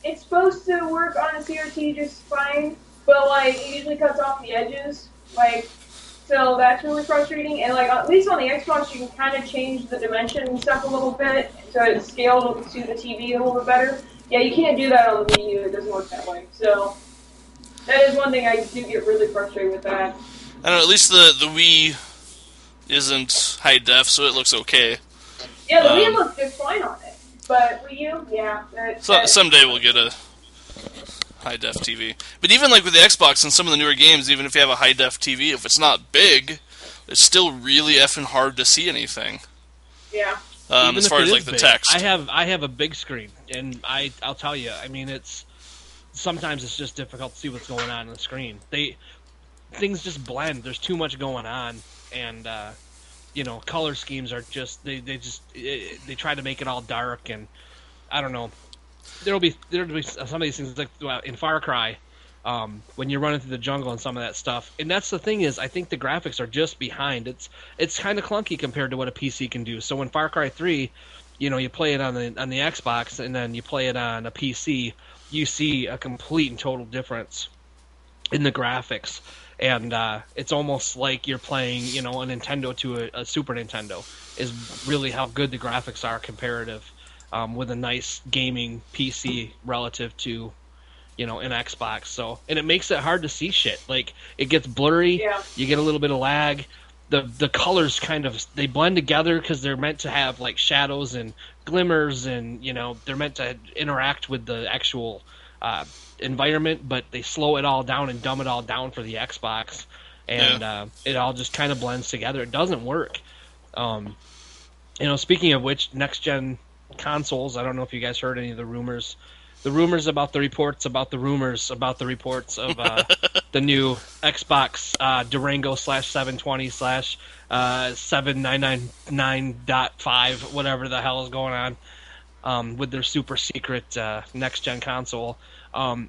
it's supposed to work on a CRT just fine, but like it usually cuts off the edges, like so that's really frustrating. And like at least on the Xbox, you can kind of change the dimension and stuff a little bit so it's scaled to the TV a little bit better. Yeah, you can't do that on the Wii U. It doesn't work that way. So that is one thing I do get really frustrated with that. I don't know, at least the Wii isn't high def, so it looks okay. Yeah, the Wii looks just fine on it. But Wii U, yeah. Someday we'll get a high def TV. But even like with the Xbox and some of the newer games, even if you have a high def TV, if it's not big, it's still really effing hard to see anything. Yeah. As far as like the text. I have a big screen, and I'll tell you, I mean, sometimes it's just difficult to see what's going on the screen. Things just blend. There's too much going on, and color schemes are just they try to make it all dark, and I don't know. There'll be some of these things like in Far Cry, when you're running through the jungle and some of that stuff. And that's the thing is, I think the graphics are just behind. It's kind of clunky compared to what a PC can do. So when Far Cry 3, you play it on the Xbox and then you play it on a PC, you see a complete and total difference in the graphics. And it's almost like you're playing, a Nintendo to a Super Nintendo, is really how good the graphics are comparative, with a nice gaming PC relative to, an Xbox. So, and it makes it hard to see shit. Like, it gets blurry, You get a little bit of lag. The colors they blend together because they're meant to have, like, shadows and glimmers and, they're meant to interact with the actual environment, but they slow it all down and dumb it all down for the Xbox, and it all just kind of blends together. It doesn't work. Speaking of which, next gen consoles, I don't know if you guys heard any of the rumors about the reports of the new Xbox Durango /720 /7999.5, whatever the hell is going on, with their super secret next gen console.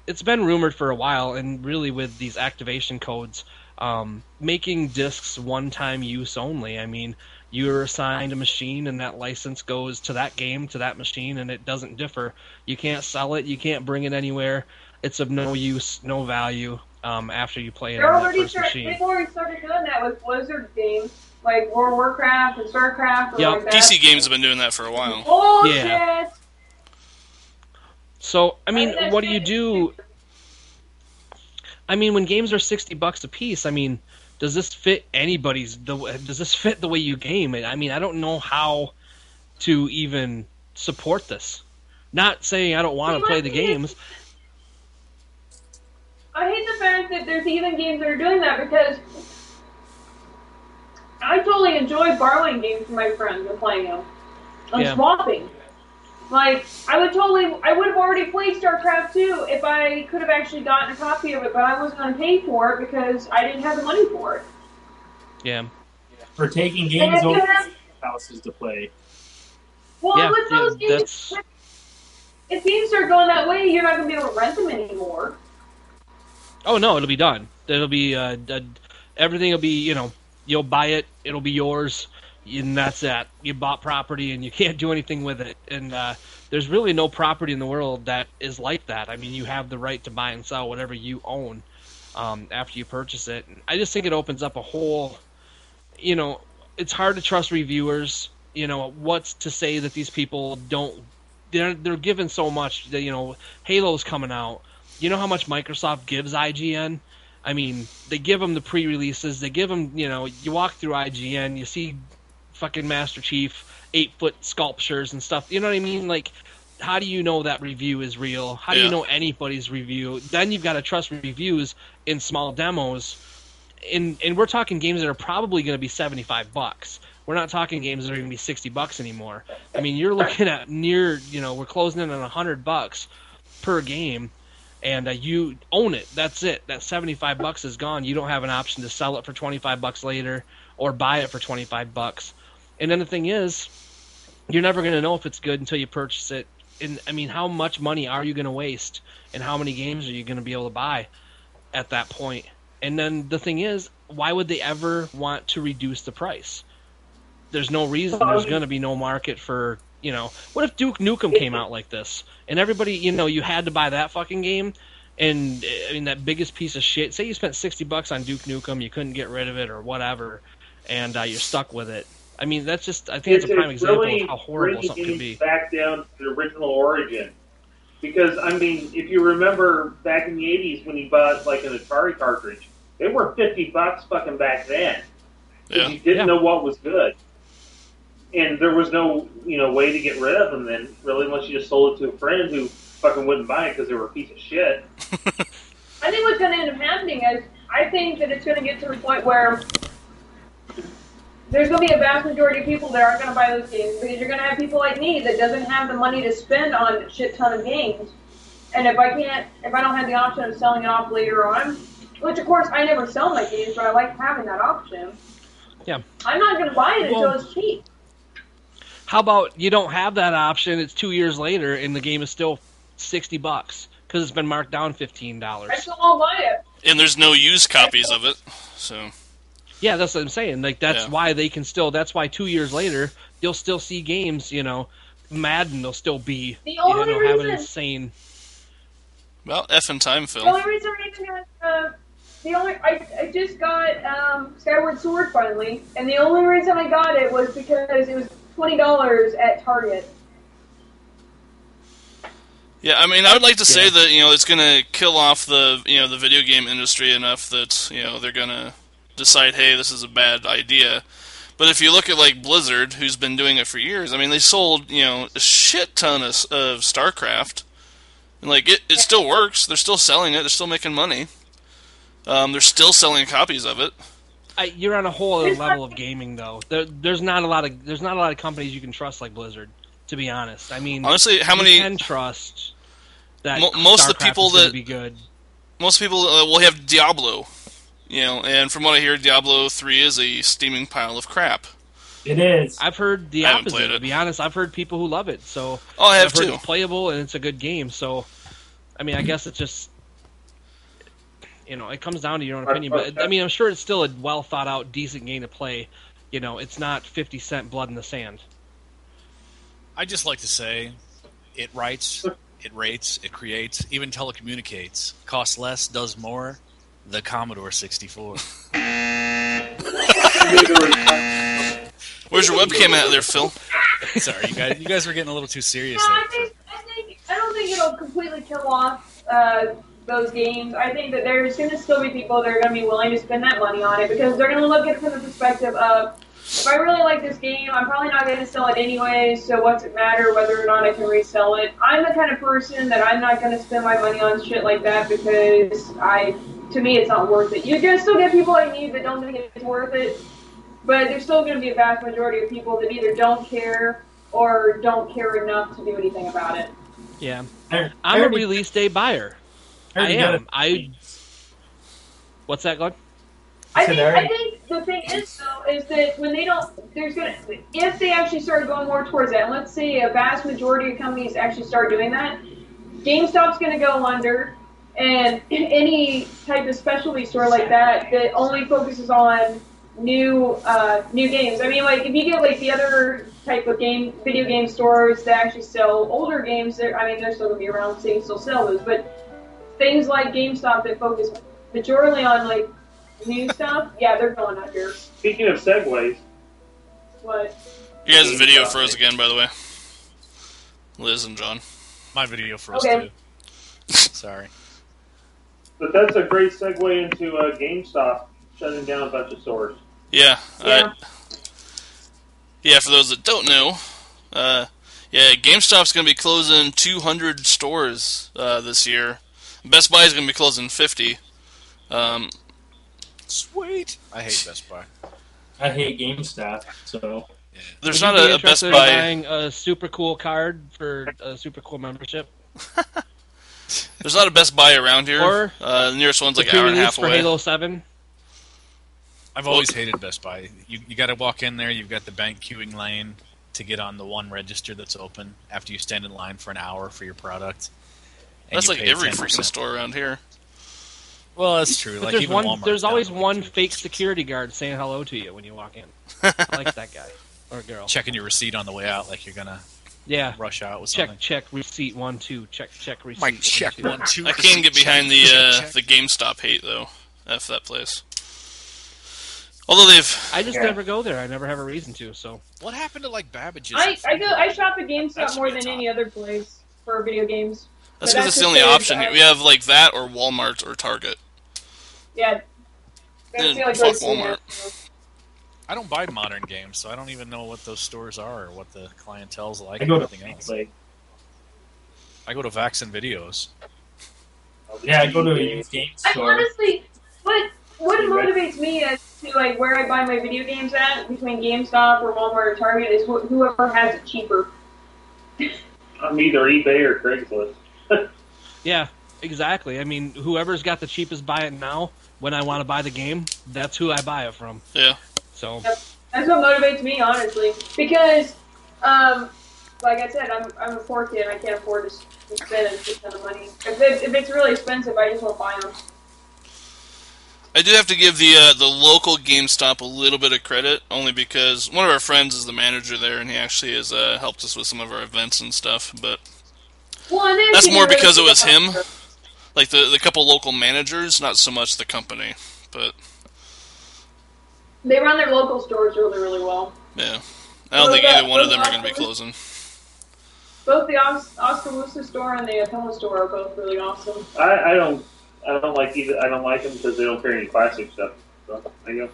It's been rumored for a while, and really with these activation codes, making discs one-time use only. I mean, you're assigned a machine, and that license goes to that game, to that machine, and it doesn't differ. You can't sell it. You can't bring it anywhere. It's of no use, no value after you play it on that first machine. They've already started doing that with Blizzard games, like World of Warcraft and StarCraft. Yeah, like that. PC games have been doing that for a while. Bullshit! Yeah. So, I mean, what do you do? I mean, when games are $60 a piece, I mean, does this fit does this fit the way you game it? I mean, I don't know how to even support this. Not saying I don't want to play the games. I hate the fact that there's even games that are doing that, because I totally enjoy borrowing games from my friends and playing them. And swapping. Like, I would have already played StarCraft 2 if I could have actually gotten a copy of it, but I wasn't going to pay for it because I didn't have the money for it. Yeah. For taking games over to houses to play. Well, with those games, if games start going that way, you're not going to be able to rent them anymore. Oh, no, it'll be done. It'll be, everything will be, you'll buy it, it'll be yours. And that's that. You bought property and you can't do anything with it. And there's really no property in the world that is like that. I mean, you have the right to buy and sell whatever you own after you purchase it. And I just think it opens up a whole, it's hard to trust reviewers. What's to say that these people they're given so much. Halo's coming out. You know how much Microsoft gives IGN? I mean, they give them the pre-releases. They give them, you walk through IGN, you see fucking Master Chief 8-foot sculptures and stuff. You know what I mean? Like, how do you know that review is real? How do you know anybody's review? Then you've got to trust reviews in small demos. And we're talking games that are probably going to be $75. We're not talking games that are going to be $60 anymore. I mean, you're looking at we're closing in on $100 per game. And you own it. That's it. That $75 is gone. You don't have an option to sell it for $25 later or buy it for $25. And then the thing is, you're never going to know if it's good until you purchase it. And I mean, how much money are you going to waste? And how many games are you going to be able to buy at that point? And then the thing is, why would they ever want to reduce the price? There's no reason. There's going to be no market for You know, what if Duke Nukem came out like this, and everybody, you know, you had to buy that fucking game, and I mean that biggest piece of shit. Say you spent $60 on Duke Nukem, you couldn't get rid of it or whatever, and you're stuck with it. I mean, that's just, I think it's a prime example of how horrible something can be. Back down to the original origin. Because, I mean, if you remember back in the 80s when you bought, like, an Atari cartridge, they were $50 fucking back then. Yeah. You didn't know what was good. And there was no, you know, way to get rid of them then, really, unless you just sold it to a friend who fucking wouldn't buy it because they were a piece of shit. I think what's going to end up happening is, I think that it's going to get to the point where there's going to be a vast majority of people that aren't going to buy those games because you're going to have people like me that doesn't have the money to spend on a shit ton of games. And if I don't have the option of selling it off later on, which of course I never sell my games, but I like having that option. Yeah. I'm not going to buy it until it's cheap. How about you don't have that option? It's 2 years later, and the game is still $60 because it's been marked down $15. I still won't buy it. And there's no used copies of it, so. Yeah, that's what I'm saying. Like that's Yeah. why they can still. That's why 2 years later you'll still see games. You know, Madden will still be. The only have an reason- insane. Well, effing time, Phil. The only reason I even got, I just got Skyward Sword finally, and the only reason I got it was because it was $20 at Target. Yeah, I mean, I would like to say that, you know, it's going to kill off the, you know, the video game industry enough that, you know, they're going to decide, hey, this is a bad idea. But if you look at, like, Blizzard, who's been doing it for years, I mean, they sold, you know, a shit ton of StarCraft. And, like, it still works. They're still selling it. They're still making money. They're still selling copies of it. You're on a whole other level of gaming, though. There's not a lot of companies you can trust like Blizzard. To be honest, I mean, honestly, how many you can trust that most of the StarCraft people is gonna that be good. Most people will have Diablo, you know, and from what I hear, Diablo 3 is a steaming pile of crap. It is. I've heard the I haven't opposite. played it. To be honest, I've heard people who love it. So Oh, I have I've heard too. it's playable and it's a good game. So, I mean, I guess it's just, you know, it comes down to your own opinion. But I mean, I'm sure it's still a well thought out, decent game to play. You know, it's not 50-cent blood in the sand. I just like to say, it writes, it rates, it creates, even telecommunicates. Costs less, does more. The Commodore 64. Where's your webcam at there, Phil? Sorry, you guys were getting a little too serious No, there. I don't think it'll completely kill off those games. I think that there's going to still be people that are going to be willing to spend that money on it because they're going to look at it from the perspective of, if I really like this game, I'm probably not going to sell it anyway, so what's it matter whether or not I can resell it? I'm the kind of person that I'm not going to spend my money on shit like that because to me, it's not worth it. You're going to still get people like me that don't think it's worth it, but there's still going to be a vast majority of people that either don't care or don't care enough to do anything about it. Yeah, I I'm a already- release day buyer. I already got am. it. What's that, Glenn? I said think, Eric. I think the thing is, though, is that when they don't, if they actually start going more towards that, and let's say a vast majority of companies actually start doing that, GameStop's going to go under, and any type of specialty store like that only focuses on new games. I mean, like, if you get, like, the other type of video game stores that actually sell older games, they're still going to be around, so you can still sell those, but things like GameStop that focus majorly on, like, new stuff, yeah, they're going under. Speaking of segues, What? You guys' video froze again, by the way. Liz and John. My video froze Okay. too. Sorry. but that's a great segue into GameStop shutting down a bunch of stores. Yeah. Yeah. Yeah, for those that don't know, GameStop's going to be closing 200 stores this year. Best Buy is going to be closing 50. Sweet. I hate Best Buy. I hate GameStop, so There's Would not you be a Best interested in Buy. buying a super cool card for a super cool membership? There's not a Best Buy around here. Or the nearest one's like The an hour and a pre-release half for away. Halo 7? I've always hated Best Buy. You got to walk in there. You've got the bank queuing lane to get on the one register that's open after you stand in line for an hour for your product. And That's you like pay every 10%. freaking store around here. Well, that's true. But Like there's even one. Walmart's There's down always to one 50%. fake security guard saying hello to you when you walk in. I like that guy or girl. Checking your receipt on the way out, like you're gonna Yeah. rush out with something. Check receipt 1 2. Check receipt. My check 1 2. 1 2. I can't get behind the check. the GameStop hate though. F that place. Although they've I just never go there. I never have a reason to. So What happened to like Babbage's? I shop at GameStop That's more what than it's any other place for video games. that's But because it's the just only because option. We have like that or Walmart or Target. Yeah. That's the only Fuck place we Walmart. have. I don't buy modern games, so I don't even know what those stores are or what the clientele's like. I and go to everything else. Like, I go to Vax and Videos. Yeah, I go to a used game I store. honestly, what Hey, Red. motivates me as to like where I buy my video games at between GameStop or Walmart or Target is whoever has it cheaper. I'm either eBay or Craigslist. yeah, exactly. I mean, whoever's got the cheapest buy it now. When I want to buy the game, that's who I buy it from. Yeah. So That's what motivates me, honestly, because, like I said, I'm a poor kid. I can't afford to spend a ton of money. If it's really expensive, I just won't buy them. I do have to give the local GameStop a little bit of credit, only because one of our friends is the manager there, and he actually has helped us with some of our events and stuff. But Well, and they that's actually more really because it good was him, offer. like the couple local managers, not so much the company. But They run their local stores really, really well. yeah, I don't think either one of them are going to be closing. Both the Oskaloosa store and the Atoma store are both really awesome. I don't like either. I don't like them because they don't carry any classic stuff. So I go.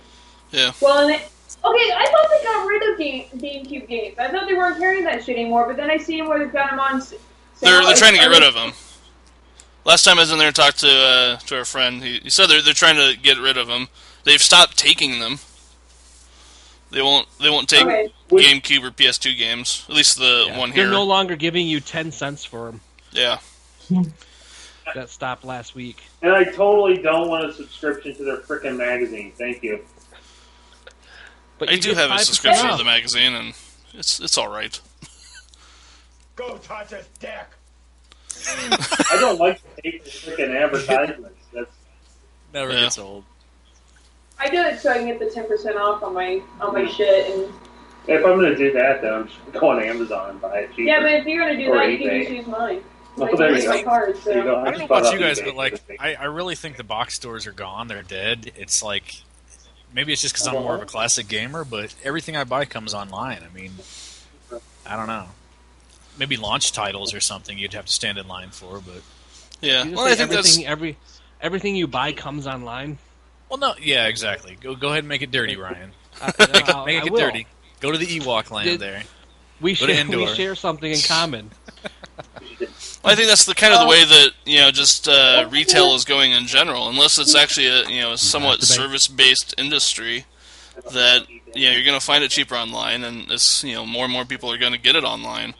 Well, and I thought they got rid of GameCube games. I thought they weren't carrying that shit anymore, but then I see them where they've got them on sale. They're trying to get rid of them. Last time I was in there and talked to our friend, he said they're trying to get rid of them. They've stopped taking them. They won't take Okay. GameCube or PS2 games. At least the one here. they're no longer giving you 10 cents for them. Yeah. That stopped last week. And I totally don't want a subscription to their frickin' magazine. Thank you. But I you do get have a 5% subscription to off. the magazine, and it's all right. Go touch his dick. I don't like to take the frickin' advertisements. That's Never Yeah. gets old. I do it so I can get the 10% off on my shit. And if I'm gonna do that, then I'm just gonna go on Amazon and buy it cheaper. yeah, but if you're gonna do Or that, you can eBay. just use mine. Oh, Like, there use you my go. card. There you So. go. I don't know just about bought you off guys, eBay but like, for the I really think the box stores are gone. They're dead. It's like, maybe it's just because I'm more of a classic gamer, but everything I buy comes online. I mean, I don't know. Maybe launch titles or something you'd have to stand in line for, but Yeah. You just Well, I say think that's everything you buy comes online. well, no, yeah, exactly. Go ahead and make it dirty, Ryan. Make Make I it will. dirty. Go to the Ewok land Did- there. We Go to share, indoor. we share something in common. I think that's the kind of the way that just retail is going in general. Unless it's actually a somewhat Debate. service-based industry, that you're going to find it cheaper online, and it's more and more people are going to get it online.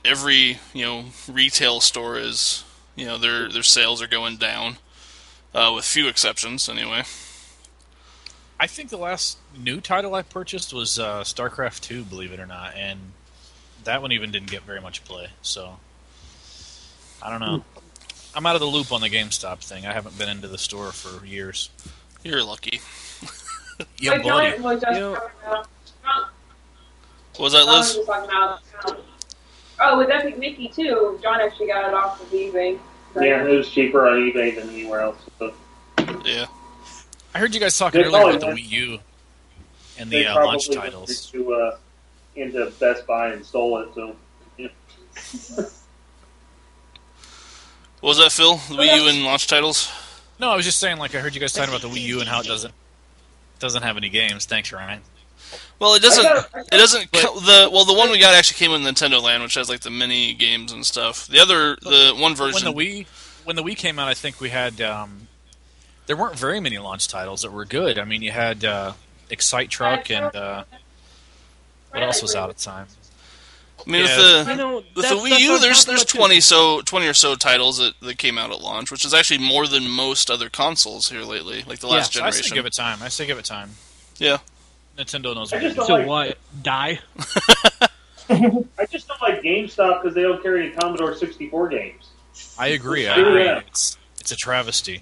Every retail store is their sales are going down, with few exceptions anyway. I think the last new title I purchased was StarCraft 2, believe it or not, and that one even didn't get very much play, so I don't know. I'm out of the loop on the GameStop thing. I haven't been into the store for years. You're lucky. Yeah, Like buddy. John was just You know- talking about. What was that, John was Liz? just talking about. Oh, with Epic Mickey too. John actually got it off of eBay. Yeah, it was cheaper on eBay than anywhere else. So Yeah. I heard you guys talking They earlier probably about the went- Wii U and they the probably launch went titles. into Best Buy and stole it. So What was that, Phil? The Wii U and launch titles? No, I was just saying, like, I heard you guys talking about the Wii U and how it doesn't have any games. Thanks, Ryan. Well, it doesn't. I It doesn't. But- The one we got actually came with Nintendo Land, which has like the mini games and stuff. The one version. When the Wii came out, I think we had there weren't very many launch titles that were good. I mean, you had Excite Truck and what else was out at the time? I mean, Yeah. You know, with the that's Wii U, what I'm there's talking about, too. 20 or so titles that came out at launch, which is actually more than most other consoles here lately, like the last So I say generation. give it time. I say give it time. Yeah. Nintendo knows I what just it is. don't So like. what? Die? I just don't like GameStop because they don't carry any Commodore 64 games. I agree. Yeah. It's a travesty.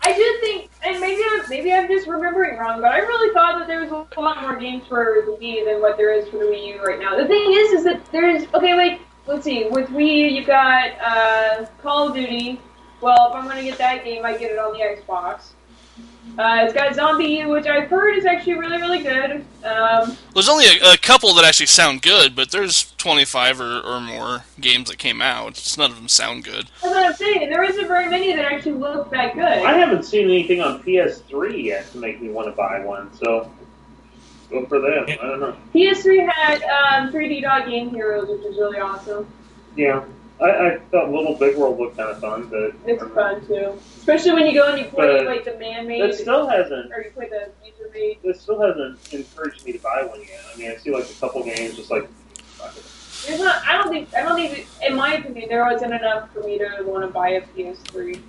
do think And maybe I'm just remembering wrong, but I really thought that there was a lot more games for the Wii than what there is for the Wii U right now. The thing is that there's let's see, with Wii you've got Call of Duty. Well, if I'm gonna get that game, I get it on the Xbox. It's got Zombie U, which I've heard is actually really, really good. There's only a couple that actually sound good, but there's 25 or more games that came out. Just none of them sound good. That's what I'm saying. There isn't very many that actually look that good. I haven't seen anything on PS3 yet to make me want to buy one, so go for them. I don't know. PS3 had 3D Dot Game Heroes, which is really awesome. Yeah, I thought Little Big World looked kind of fun, but It's fun too, especially when you go and you play But like the man-made, it still hasn't. or you play the user-made. It still hasn't encouraged me to buy one yet. I mean, I see like a couple games, just like. There's not. I don't think. In my opinion, there wasn't enough for me to want to buy a PS3.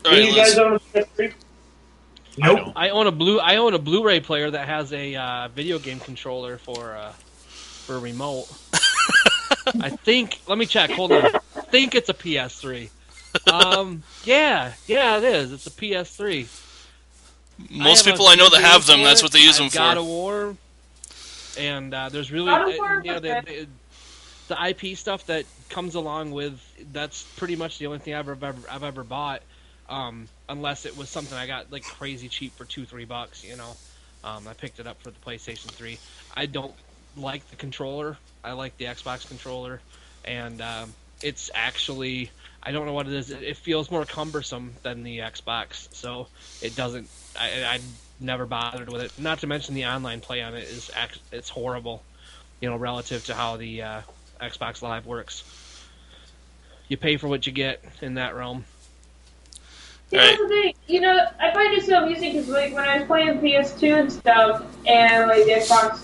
All Do right, you guys own a PS3? Nope. I own a Blu-ray player that has a video game controller for a remote. I think. Let me check. Hold on. I think it's a PS3. Yeah, it is. It's a PS3. Most people I know that have them, that's what they use them God of for. War. And there's really, God of War, the IP stuff that comes along with. That's pretty much the only thing I've ever bought. Unless it was something I got like crazy cheap for $2-3, you know. I picked it up for the PlayStation 3. I don't like the controller. I like the Xbox controller, and it's actually, I don't know what it is. It feels more cumbersome than the Xbox, so it doesn't. I never bothered with it. Not to mention the online play on it it's horrible, you know, relative to how the Xbox Live works. You pay for what you get in that realm. Yeah, that's the thing. You know, I find it so amusing because like when I was playing PS2 and stuff, and like the Xbox,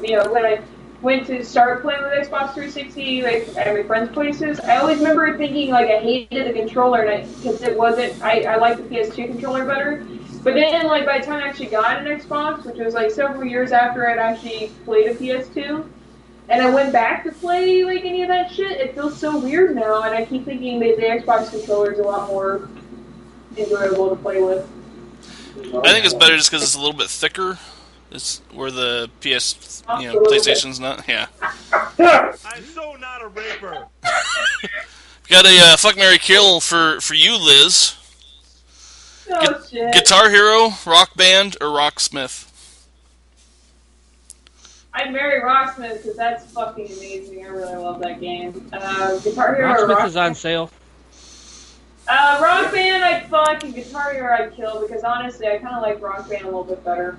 you know, when I went to start playing with Xbox 360, like at my friends' places, I always remember thinking like I hated the controller, because it wasn't. I liked the PS2 controller better. But then, like by the time I actually got an Xbox, which was like several years after I'd actually played a PS2, and I went back to play like any of that shit, it feels so weird now, and I keep thinking that the Xbox controller is a lot more enjoyable to play with. I think it's better just because it's a little bit thicker. It's where the PlayStation's not. Yeah. I'm so not a raper. Got a fuck, marry, kill for you, Liz. Oh shit. Guitar Hero, Rock Band, or Rocksmith? I'd marry Rocksmith because that's fucking amazing. I really love that game. Guitar Hero or Rocksmith Rock is on sale. Rock Band I'd fuck, and Guitar Hero I'd kill because honestly I kind of like Rock Band a little bit better.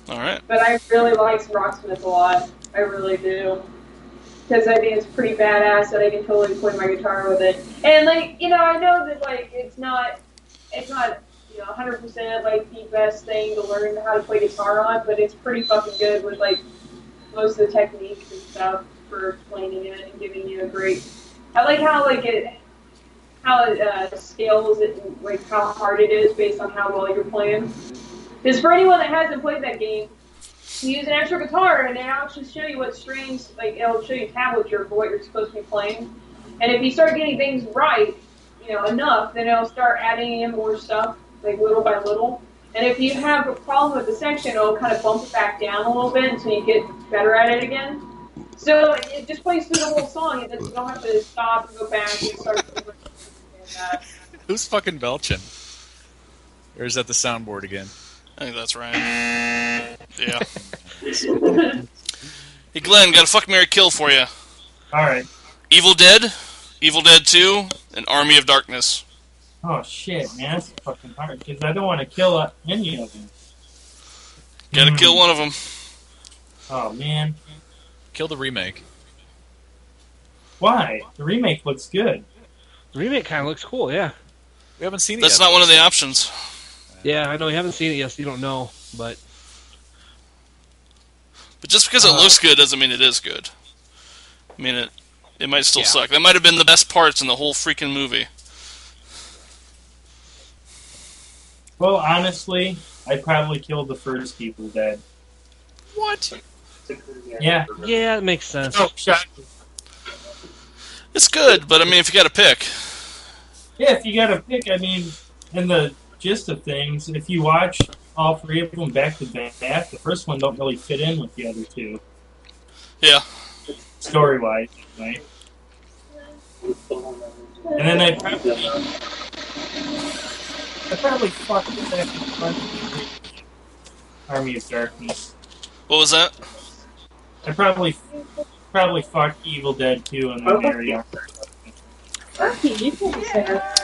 Alright. But I really like Rocksmith a lot. I really do. Because I think it's pretty badass that I can totally play my guitar with it. And like, you know, I know that like it's not, you know, 100% like the best thing to learn how to play guitar on, but it's pretty fucking good with like most of the techniques and stuff for explaining it and giving you a great. I like how it scales it and like how hard it is based on how well you're playing. Because for anyone that hasn't played that game, you use an extra guitar and it'll actually show you what strings, like it'll show you tablature for what you're supposed to be playing. And if you start getting things right, you know, enough, then it'll start adding in more stuff, like little by little. And if you have a problem with the section, it'll kind of bump it back down a little bit until you get better at it again. So it just plays through the whole song, and you don't have to stop and go back and start over. Who's fucking belching? Or is that the soundboard again? I think that's right. Yeah. Hey, Glenn, got a fuck, marry, kill for you. Alright. Evil Dead, Evil Dead 2, and Army of Darkness. Oh shit, man, that's fucking hard because I don't want to kill any of them. Gotta kill one of them. Oh man, Kill the remake. why? The remake looks good. The remake kind of looks cool, yeah. We haven't seen it That's yet. not one of the options. Yeah, I know you haven't seen it yet, so you don't know, but But just because it looks good doesn't mean it is good. I mean, it might still suck. That might have been the best parts in the whole freaking movie. Well, honestly, I'd probably kill the first Evil Dead. What? Yeah. yeah, it makes sense. Oh, shot. It's good, but I mean, if you got to pick, Yeah, if you gotta pick, I mean, And the gist of things, if you watch all three of them back to back, the first one don't really fit in with the other two, Yeah. story-wise, right? And then I probably fucked the second one, Army of Darkness. What was that? I probably fucked Evil Dead 2 and then marry Army of Darkness. Archie, you can say that.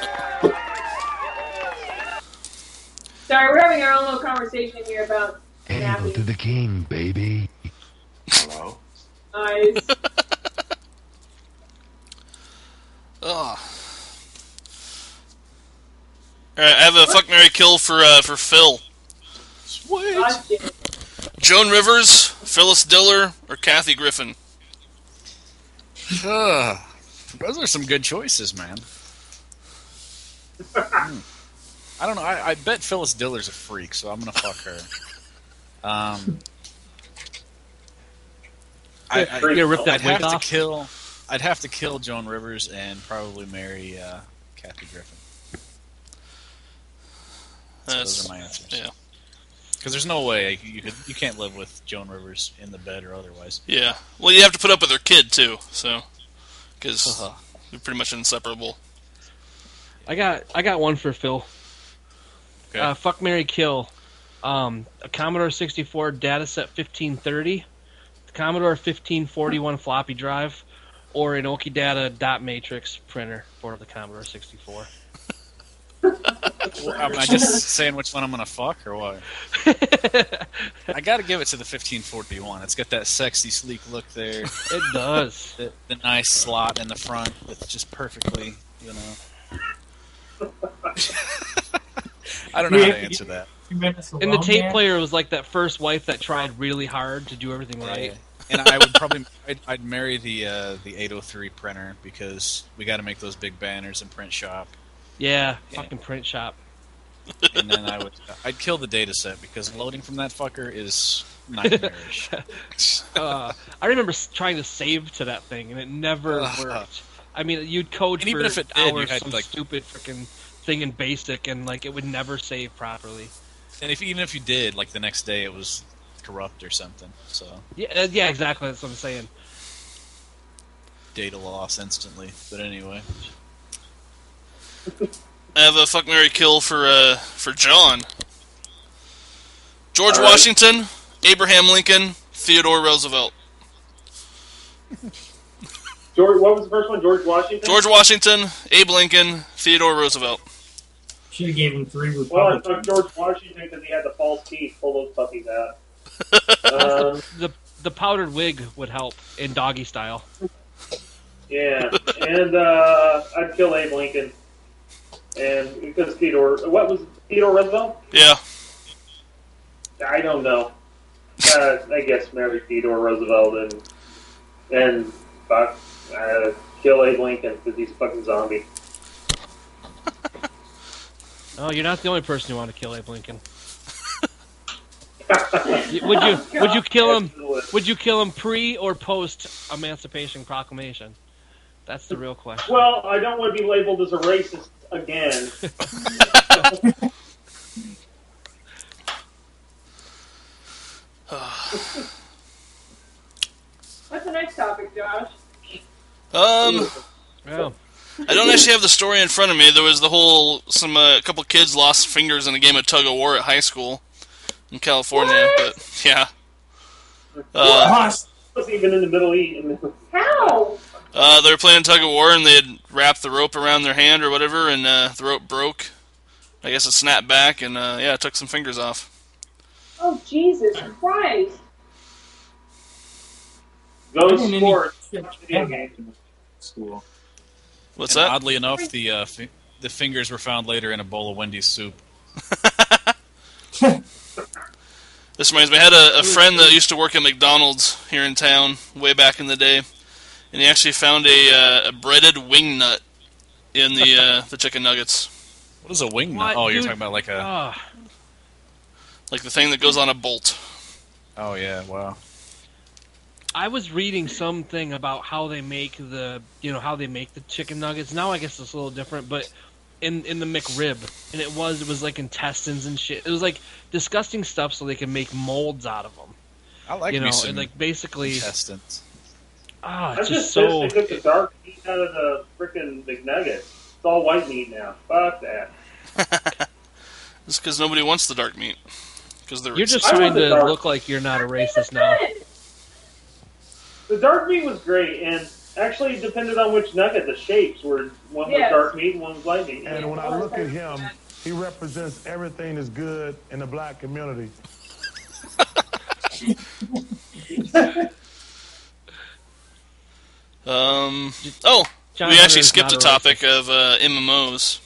Sorry, we're having our own little conversation here about Hail to the king, baby. Hello? eyes. Ugh. Alright, I have a fuck, marry, kill for Phil. Sweet. Gotcha. Joan Rivers, Phyllis Diller, or Kathy Griffin? Those are some good choices, man. I don't know. I bet Phyllis Diller's a freak, so I'm gonna fuck her. You're gonna rip that wig off? I'd have to kill Joan Rivers and probably marry Kathy Griffin. So those are my answers. Yeah. Because there's no way you can't live with Joan Rivers in the bed or otherwise. Yeah. Well, you have to put up with her kid too, so because they're pretty much inseparable. I got one for Phil. Okay. Fuck, marry, kill. A Commodore 64 dataset 1530, Commodore 1541 floppy drive, or an Okidata dot matrix printer for the Commodore 64. Am I just saying which one I'm gonna fuck or what? I gotta give it to the 1541. It's got that sexy, sleek look there. It does. The nice slot in the front that's just perfectly, I don't know how to answer that. And the tape player was like that first wife that tried really hard to do everything right. And I would probably I'd marry the 803 printer because we got to make those big banners in print shop. Yeah, fucking print shop. And then I'd kill the data set because loading from that fucker is nightmarish. I remember trying to save to that thing and it never worked. I mean, you'd code And for even if it did, hours you had, some like- stupid freaking thing in BASIC and like it would never save properly. And even if you did, like the next day it was corrupt or something. So Yeah, exactly. That's what I'm saying. data loss instantly. But anyway, I have a fuck, marry, kill for John. George Washington, Abraham Lincoln, Theodore Roosevelt. What was the first one? George Washington? George Washington, Abe Lincoln, Theodore Roosevelt. Should have gave him 3 Well, I Republicans. took George Washington because he had the false teeth. Pull those puppies out. The powdered wig would help in doggy style. Yeah, and I'd kill Abe Lincoln. And because what was Theodore Roosevelt? Yeah. I don't know. I guess marry Theodore Roosevelt and kill Abe Lincoln because he's a fucking zombie. Oh, you're not the only person who want to kill Abe Lincoln. Would you kill him? Would you kill him pre or post Emancipation Proclamation? That's the real question. Well, I don't want to be labeled as a racist again. What's the next topic, Josh? Well, I don't actually have the story in front of me. There was the whole a couple kids lost fingers in a game of tug of war at high school in California. What? But yeah, It wasn't even in the Middle East. How? they were playing tug of war and they had wrapped the rope around their hand or whatever, and the rope broke. I guess it snapped back and it took some fingers off. Oh, Jesus Christ. Go I didn't sports. even- Video games. School. What's and that? oddly enough, the fingers were found later in a bowl of Wendy's soup. This reminds me, I had a friend that used to work at McDonald's here in town way back in the day, and he actually found a breaded wing nut in the chicken nuggets. What is a wing What, nut? Oh, you're dude? talking about like a... Like the thing that goes on a bolt. Oh, yeah, wow. I was reading something about how they make the chicken nuggets. Now I guess it's a little different, but in the McRib, and it was like intestines and shit. It was like disgusting stuff, so they can make molds out of them. I like You me know, some and like basically, intestines. I'm it's just just pissed so. they took the dark meat out of the frickin' McNuggets. It's all white meat now. Fuck that. It's because nobody wants the dark meat. Because they're You're just I trying want the to dark- look like you're not a racist now. The dark meat was great, and actually it depended on which nugget. The shapes were one was Yes. dark meat and one was light meat. And when I look at him, he represents everything that's good in the black community. Oh, John we Hunter actually is skipped a not topic of MMOs.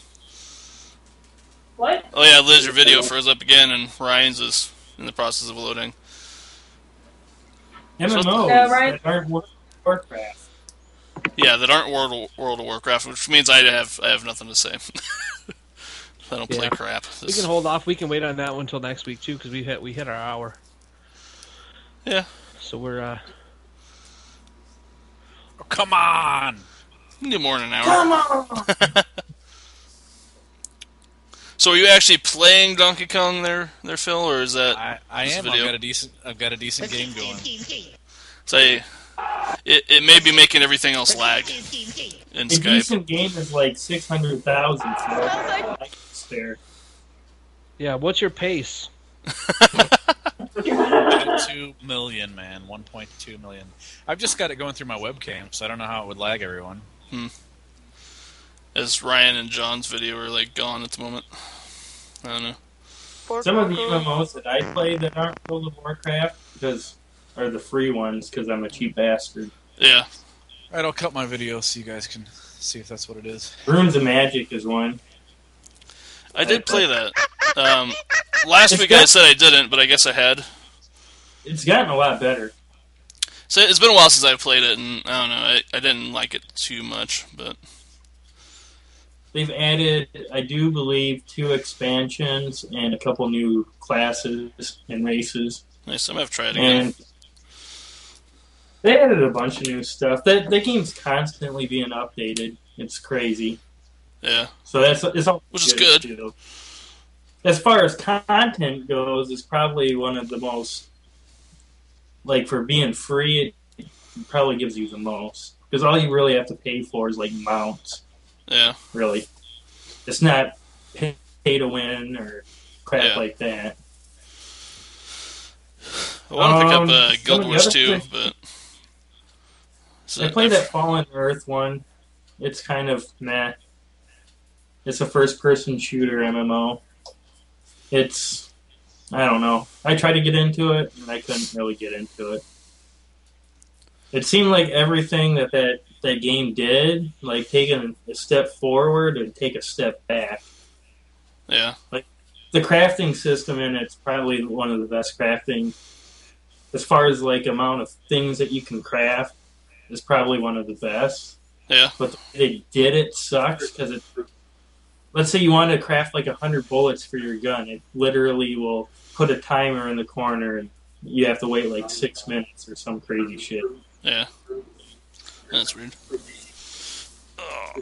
What? Oh yeah, Liz, your video froze up again, and Ryan's is in the process of loading. MMOs Yeah, right. that aren't Warcraft. Yeah, that aren't World of Warcraft, which means I have nothing to say. I don't play Yeah. crap. We can hold off. We can wait on that one until next week too, because we hit our hour. Yeah. So we're Oh, come on! We can do more than an hour. Come on! So are you actually playing Donkey Kong there, Phil, or is that I this am. video? I've got a decent game going. Say it may be making everything else lag in A Skype. decent game is like 600,000. So it's fair. yeah. What's your pace? 1.2 million, man. 1.2 million. I've just got it going through my webcam, so I don't know how it would lag everyone. As Ryan and John's video are like gone at the moment. I don't know. Some of the MMOs that I play that aren't World of Warcraft are the free ones because I'm a cheap bastard. Yeah. Alright, I'll cut my video so you guys can see if that's what it is. Runes of Magic is one. I did play that. Last week I said I didn't, but I guess I had. It's gotten a lot better. So it's been a while since I played it, and I don't know, I didn't like it too much, but They've added, I do believe, 2 expansions and a couple new classes and races. nice. I'm gonna have to try it again. And they added a bunch of new stuff. That game's constantly being updated. It's crazy. Yeah. So it's all Which is good. too. As far as content goes, it's probably one of the most, like, for being free, it probably gives you the most. Because all you really have to pay for is, like, mounts, Yeah. really. It's not pay to win or crap Yeah. like that. I want to pick up some Guild of the Wars other 2, things- but I played that Fallen Earth one. It's kind of meh. It's a first-person shooter MMO. It's, I don't know. I tried to get into it, and I couldn't really get into it. It seemed like everything that game did, like taking a step forward and take a step back. yeah. The crafting system in it's probably one of the best crafting. As far as like amount of things that you can craft, is probably one of the best. Yeah. But the way they did it sucks because let's say you want to craft like 100 bullets for your gun, it literally will put a timer in the corner and you have to wait like 6 minutes or some crazy shit. Yeah. That's weird. Oh.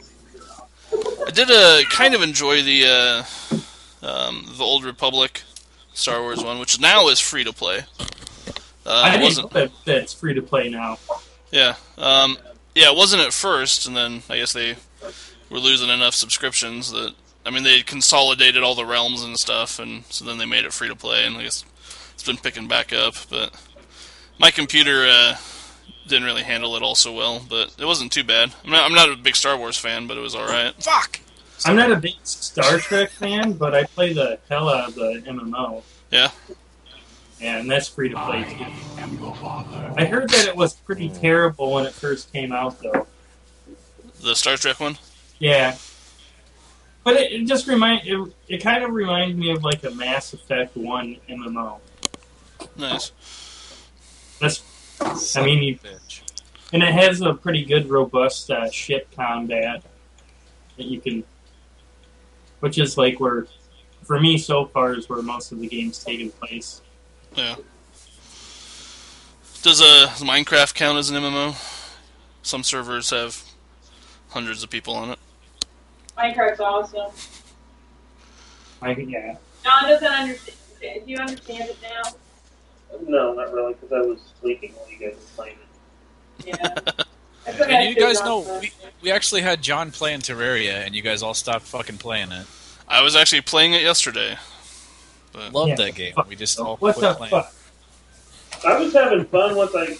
I did kind of enjoy the Old Republic Star Wars one, which now is free to play. I It didn't wasn't. know that's free to play now. Yeah. Yeah, it wasn't at first, and then I guess they were losing enough subscriptions that they consolidated all the realms and stuff, and so then they made it free to play, and I guess it's been picking back up. But my computer didn't really handle it all so well, but it wasn't too bad. I'm not a big Star Wars fan, but it was all right. Fuck! I'm not a big Star Trek fan, but I play the hell out of the MMO. Yeah. And that's free to play too. I heard that it was pretty terrible when it first came out, though. The Star Trek one? Yeah. But it just it kind of reminds me of like a Mass Effect 1 MMO. Nice. Bitch. And it has a pretty good, robust ship combat that you can, which is like where, for me so far, is where most of the game's taking place. Yeah. Does Minecraft count as an MMO? Some servers have hundreds of people on it. Minecraft's awesome. Yeah. John doesn't understand. Do you understand it now? No, not really, because I was sleeping while you guys were playing it. Yeah. And you guys know, we actually had John playing Terraria, and you guys all stopped fucking playing it. I was actually playing it yesterday. But Loved that game. We just all What quit the playing. fuck? I was having fun once I